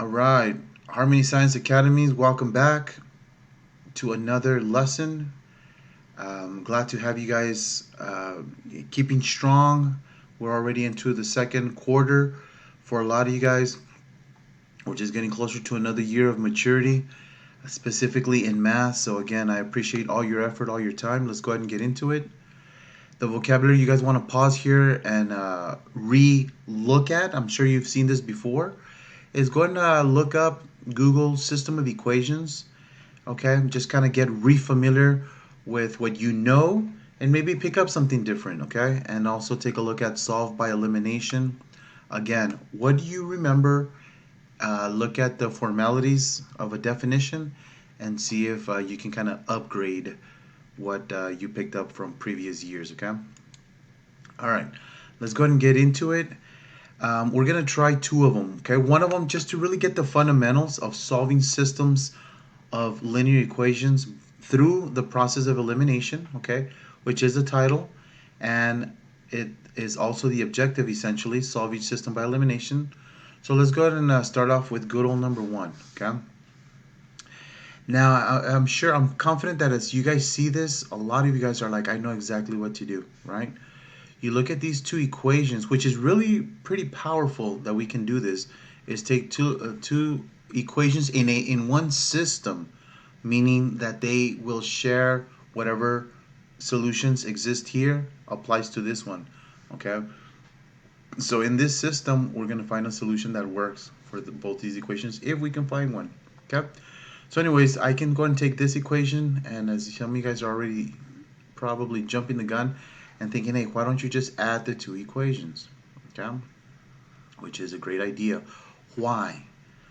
All right, Harmony Science Academies, welcome back to another lesson. Glad to have you guys keeping strong. We're already into the second quarter for a lot of you guys. We're just getting closer to another year of maturity, specifically in math. So, again, I appreciate all your effort, all your time. Let's go ahead and get into it. The vocabulary you guys want to pause here and re look at, I'm sure you've seen this before, is go ahead and look up Google system of equations. Okay, just kind of get re-familiar with what you know and maybe pick up something different. Okay, and also take a look at solve by elimination. Again, what do you remember? Look at the formalities of a definition and see if you can kind of upgrade what you picked up from previous years. Okay, all right, let's go ahead and get into it. We're gonna try two of them. Okay, one of them just to really get the fundamentals of solving systems of linear equations through the process of elimination. Okay, which is the title, and it is also the objective. Essentially, solve each system by elimination. So let's go ahead and start off with good old number one. Okay. Now I'm sure, I'm confident that as you guys see this, a lot of you guys are like, I know exactly what to do, right? You look at these two equations, which is really pretty powerful that we can do this, is take two equations in one system, meaning that they will share whatever solutions exist here applies to this one. Okay, so in this system, we're going to find a solution that works for both these equations if we can find one. Okay, so anyways, I can go and take this equation, and as some of you guys are already probably jumping the gun and thinking, hey, why don't you just add the two equations? Okay, which is a great idea. Why?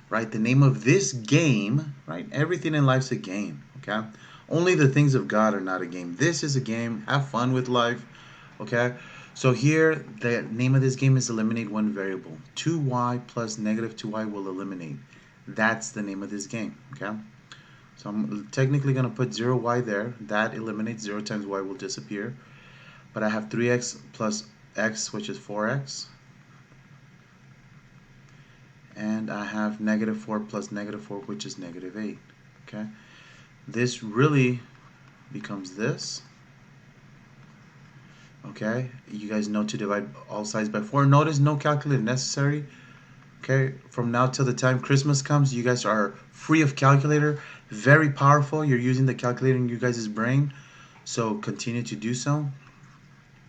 Right? The name of this game, right? Everything in life's a game. Okay, only the things of God are not a game. This is a game. Have fun with life. Okay, so here the name of this game is eliminate one variable. 2y plus negative 2y will eliminate. That's the name of this game. Okay, so I'm technically going to put 0y there. That eliminates. 0 times y will disappear. But I have 3x plus x, which is 4x. And I have negative 4 plus negative 4, which is negative 8. Okay, this really becomes this. Okay, you guys know to divide all sides by 4. Notice no calculator necessary. Okay, from now till the time Christmas comes, you guys are free of calculator. Very powerful. You're using the calculator in you guys' brain. So continue to do so.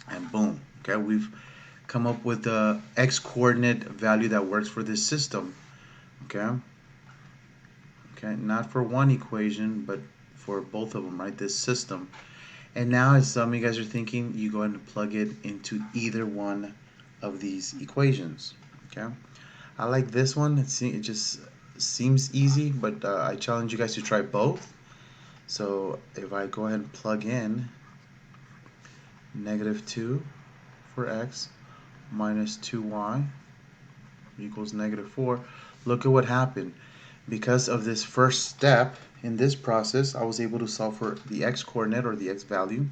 And boom. Okay, we've come up with the x coordinate value that works for this system. Okay. Okay, not for one equation, but for both of them, right? This system. And now, as some of you guys are thinking, you go ahead and plug it into either one of these equations. Okay. I like this one. It just seems easy, but I challenge you guys to try both. So if I go ahead and plug in negative 2 for x minus 2y equals negative 4, look at what happened. Because of this first step in this process, I was able to solve for the x coordinate or the x value.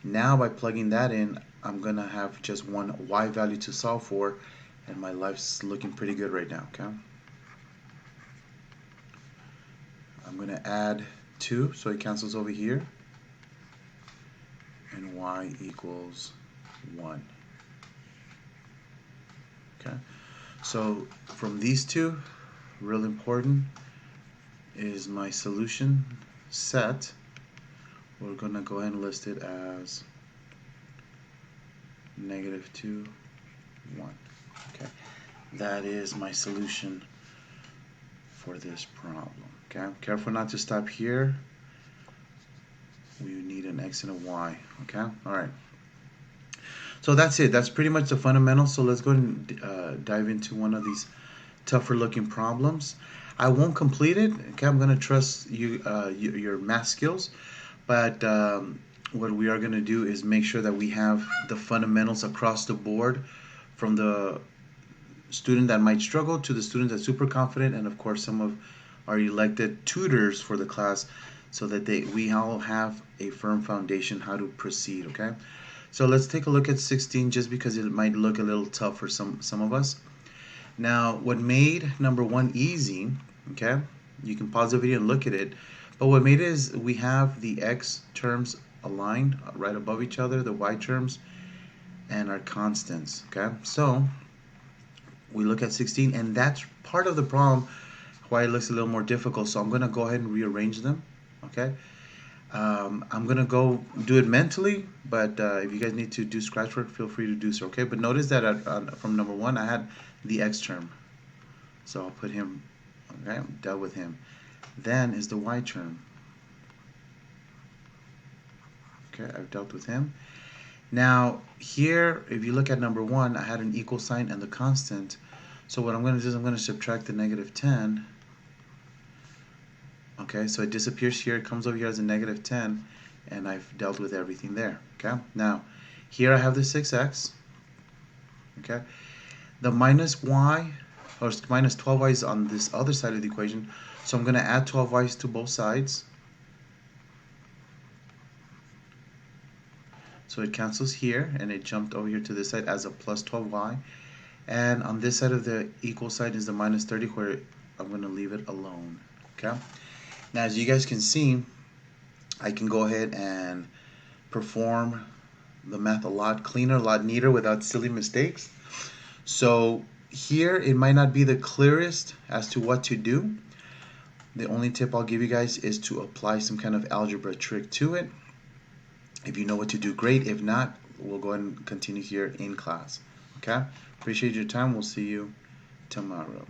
Now by plugging that in, I'm going to have just one y value to solve for, and my life's looking pretty good right now. Okay, I'm going to add 2, so it cancels over here, and y equals 1. Okay, so from these two, real important is my solution set. We're going to go ahead and list it as negative 2, 1. Okay, that is my solution for this problem. Okay, careful not to stop here. We need an x and a y. Okay, all right. So that's it. That's pretty much the fundamentals. So let's go and dive into one of these tougher looking problems. I won't complete it. Okay, I'm going to trust you, your math skills, but what we are going to do is make sure that we have the fundamentals across the board, from the student that might struggle to the student that's super confident, and of course some of our elected tutors for the class, so that we all have a firm foundation how to proceed. Okay, so let's take a look at 16, just because it might look a little tough for some of us. Now, what made number one easy, okay, you can pause the video and look at it, but what made it is we have the x terms aligned right above each other, the y terms, and our constants, okay? So, we look at 16, and that's part of the problem why it looks a little more difficult. So I'm going to go ahead and rearrange them, okay? I'm going to go do it mentally, but if you guys need to do scratch work, feel free to do so, okay? But notice that from number one, I had the x term. So I'll put him, okay, dealt with him. Then is the y term. Okay, I've dealt with him. Now, here, if you look at number one, I had an equal sign and the constant. So what I'm going to do is I'm going to subtract the negative 10. Okay, so it disappears here, it comes over here as a negative 10, and I've dealt with everything there. Okay, now, here I have the 6x. Okay, the minus y, or minus 12y is on this other side of the equation, so I'm going to add 12y's to both sides. So it cancels here, and it jumped over here to this side as a plus 12y. And on this side of the equal side is the minus 30, where I'm going to leave it alone. Okay. Now, as you guys can see, I can go ahead and perform the math a lot cleaner, a lot neater without silly mistakes. So here, it might not be the clearest as to what to do. The only tip I'll give you guys is to apply some kind of algebra trick to it. If you know what to do, great. If not, we'll go ahead and continue here in class. Okay? Appreciate your time. We'll see you tomorrow.